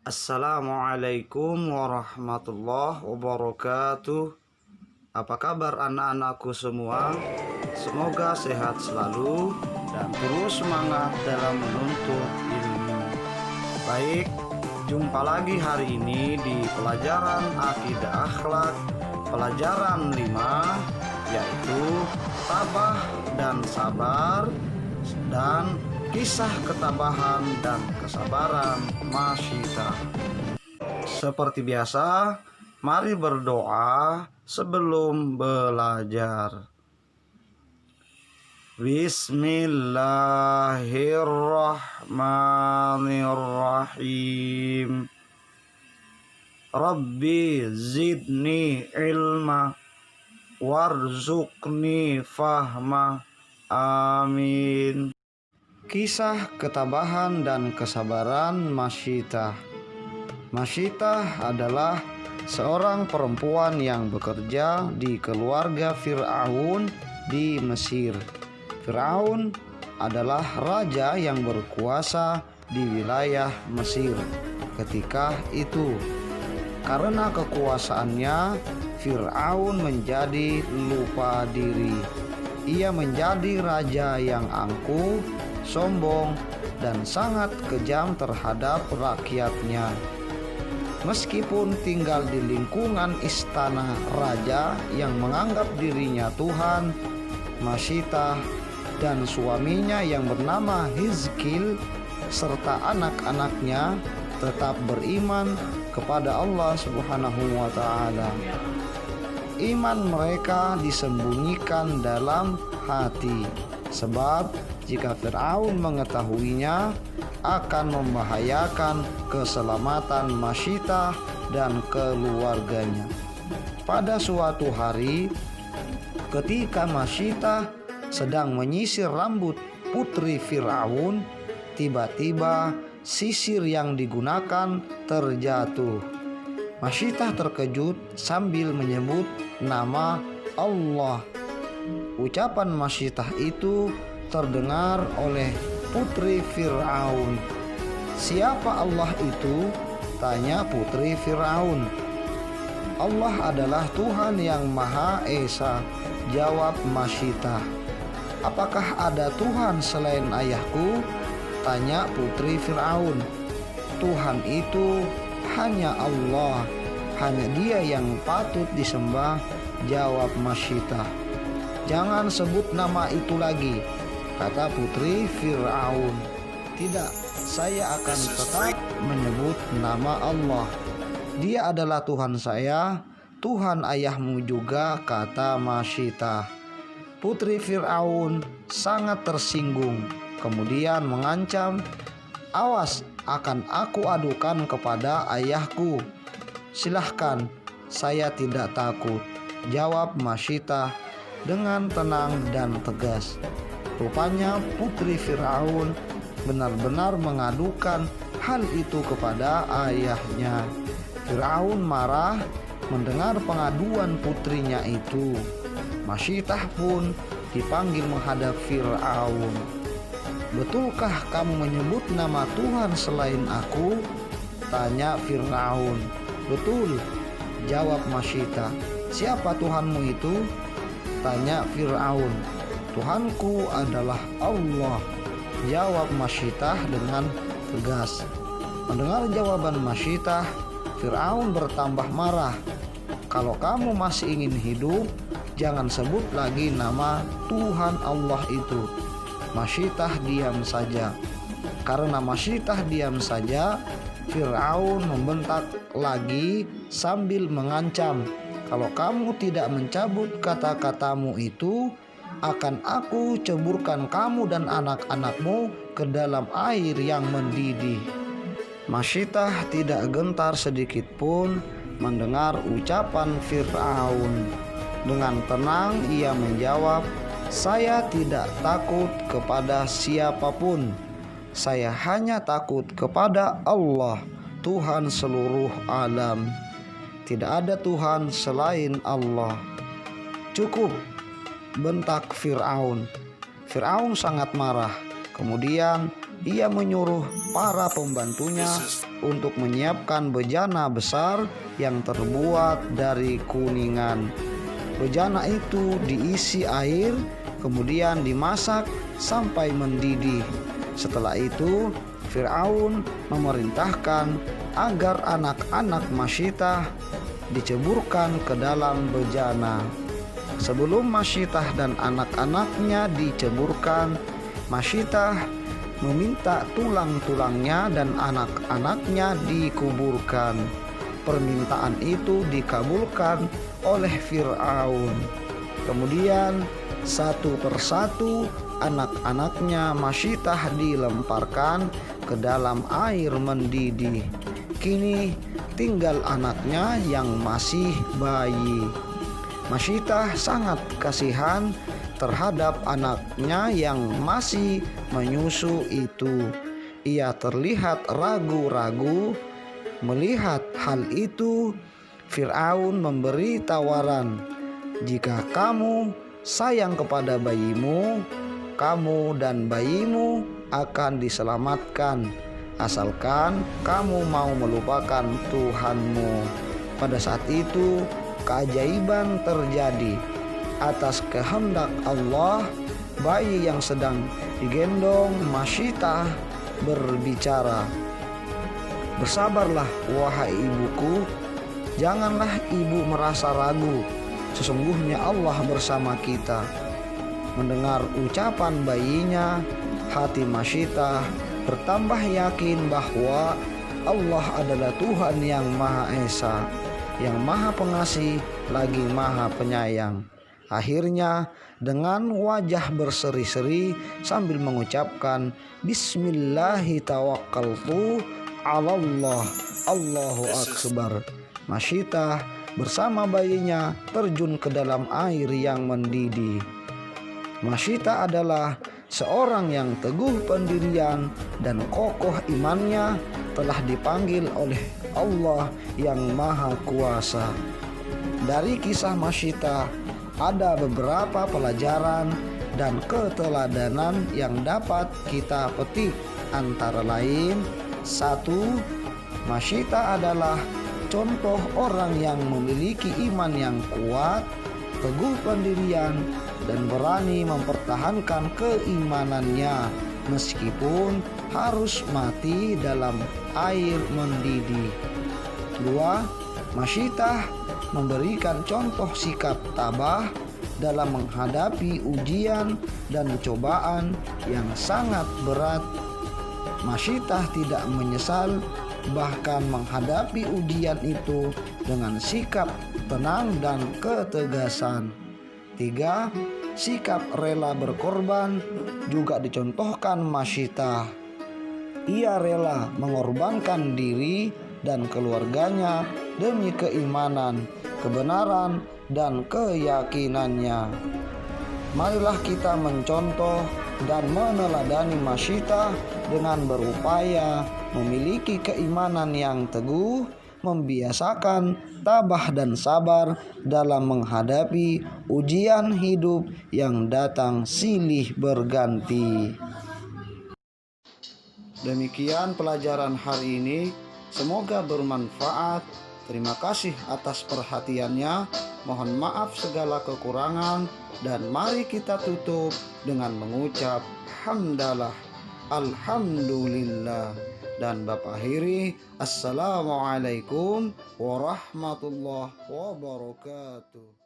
Assalamualaikum warahmatullahi wabarakatuh. Apa kabar anak-anakku semua? Semoga sehat selalu dan terus semangat dalam menuntut ilmu. Baik, jumpa lagi hari ini di pelajaran Akidah Akhlak pelajaran 5, yaitu tabah dan sabar dan kisah ketabahan dan kesabaran Masyitah. Seperti biasa, mari berdoa sebelum belajar. Bismillahirrahmanirrahim. Rabbi zidni ilma warzuqni fahma. Amin. Kisah ketabahan dan kesabaran Masyitah. Masyitah adalah seorang perempuan yang bekerja di keluarga Fir'aun di Mesir. Fir'aun adalah raja yang berkuasa di wilayah Mesir ketika itu. Karena kekuasaannya, Fir'aun menjadi lupa diri. Ia menjadi raja yang angkuh, sombong, dan sangat kejam terhadap rakyatnya. Meskipun tinggal di lingkungan istana raja yang menganggap dirinya Tuhan, Masyitah dan suaminya yang bernama Hizkil serta anak-anaknya tetap beriman kepada Allah Subhanahu wa Ta'ala. Iman mereka disembunyikan dalam hati, sebab jika Fir'aun mengetahuinya akan membahayakan keselamatan Masyitah dan keluarganya. Pada suatu hari, ketika Masyitah sedang menyisir rambut putri Fir'aun, tiba-tiba sisir yang digunakan terjatuh. Masyitah terkejut sambil menyebut nama Allah. Ucapan Masyitah itu terdengar oleh putri Fir'aun. "Siapa Allah itu?" tanya putri Fir'aun. "Allah adalah Tuhan yang Maha Esa," jawab Masyitah. "Apakah ada Tuhan selain ayahku?" tanya putri Fir'aun. "Tuhan itu hanya Allah, hanya Dia yang patut disembah," jawab Masyitah. "Jangan sebut nama itu lagi," kata putri Fir'aun. "Tidak, saya akan tetap menyebut nama Allah. Dia adalah Tuhan saya, Tuhan ayahmu juga," kata Masyitah. Putri Fir'aun sangat tersinggung, kemudian mengancam, "Awas, akan aku adukan kepada ayahku." "Silahkan, saya tidak takut," jawab Masyitah dengan tenang dan tegas. Rupanya putri Fir'aun benar-benar mengadukan hal itu kepada ayahnya. Fir'aun marah mendengar pengaduan putrinya itu. Masyitah pun dipanggil menghadap Fir'aun. "Betulkah kamu menyebut nama Tuhan selain aku?" tanya Fir'aun. "Betul," jawab Masyitah. "Siapa Tuhanmu itu?" tanya Fir'aun. "Tuhanku adalah Allah," jawab Masyitah dengan tegas. Mendengar jawaban Masyitah, Fir'aun bertambah marah. "Kalau kamu masih ingin hidup, jangan sebut lagi nama Tuhan Allah itu." Masyitah diam saja. Karena Masyitah diam saja, Fir'aun membentak lagi sambil mengancam, "Kalau kamu tidak mencabut kata-katamu itu, akan aku ceburkan kamu dan anak-anakmu ke dalam air yang mendidih." Masyitah tidak gentar sedikit pun mendengar ucapan Fir'aun. Dengan tenang ia menjawab, "Saya tidak takut kepada siapapun. Saya hanya takut kepada Allah, Tuhan seluruh alam. Tidak ada Tuhan selain Allah." "Cukup," bentak Fir'aun. Fir'aun sangat marah. Kemudian ia menyuruh para pembantunya untuk menyiapkan bejana besar yang terbuat dari kuningan. Bejana itu diisi air, kemudian dimasak sampai mendidih. Setelah itu Fir'aun memerintahkan agar anak-anak Masyitah diceburkan ke dalam bejana. Sebelum Masyitah dan anak-anaknya diceburkan, Masyitah meminta tulang-tulangnya dan anak-anaknya dikuburkan. Permintaan itu dikabulkan oleh Fir'aun. Kemudian satu persatu anak-anaknya Masyitah dilemparkan ke dalam air mendidih. Kini tinggal anaknya yang masih bayi. Masyitah sangat kasihan terhadap anaknya yang masih menyusu itu. Ia terlihat ragu-ragu. Melihat hal itu, Fir'aun memberi tawaran, "Jika kamu sayang kepada bayimu, kamu dan bayimu akan diselamatkan, asalkan kamu mau melupakan Tuhanmu." Pada saat itu keajaiban terjadi. Atas kehendak Allah, bayi yang sedang digendong Masyitah berbicara, "Bersabarlah wahai ibuku, janganlah ibu merasa ragu. Sesungguhnya Allah bersama kita." Mendengar ucapan bayinya, hati Masyitah bertambah yakin bahwa Allah adalah Tuhan yang Maha Esa, yang Maha Pengasih lagi Maha Penyayang. Akhirnya dengan wajah berseri-seri sambil mengucapkan, "Bismillahi tawakkaltu 'alallah, Allahu Akbar," Masyitah bersama bayinya terjun ke dalam air yang mendidih. Masyitah adalah seorang yang teguh pendirian dan kokoh imannya, telah dipanggil oleh Allah yang Maha Kuasa. Dari kisah Masyitah ada beberapa pelajaran dan keteladanan yang dapat kita petik, antara lain: 1. Masyitah adalah contoh orang yang memiliki iman yang kuat, teguh pendirian, dan berani mempertahankan keimanannya meskipun harus mati dalam air mendidih. 2. Masyitah memberikan contoh sikap tabah dalam menghadapi ujian dan cobaan yang sangat berat. Masyitah tidak menyesal, bahkan menghadapi ujian itu dengan sikap tenang dan ketegasan. 3. Sikap rela berkorban juga dicontohkan Masyitah. Ia rela mengorbankan diri dan keluarganya demi keimanan, kebenaran, dan keyakinannya. Marilah kita mencontoh dan meneladani Masyitah dengan berupaya memiliki keimanan yang teguh, membiasakan tabah dan sabar dalam menghadapi ujian hidup yang datang silih berganti. Demikian pelajaran hari ini. Semoga bermanfaat. Terima kasih atas perhatiannya. Mohon maaf segala kekurangan, dan mari kita tutup dengan mengucap hamdalah, alhamdulillah. Dan Bapak akhiri, assalamualaikum warahmatullahi wabarakatuh.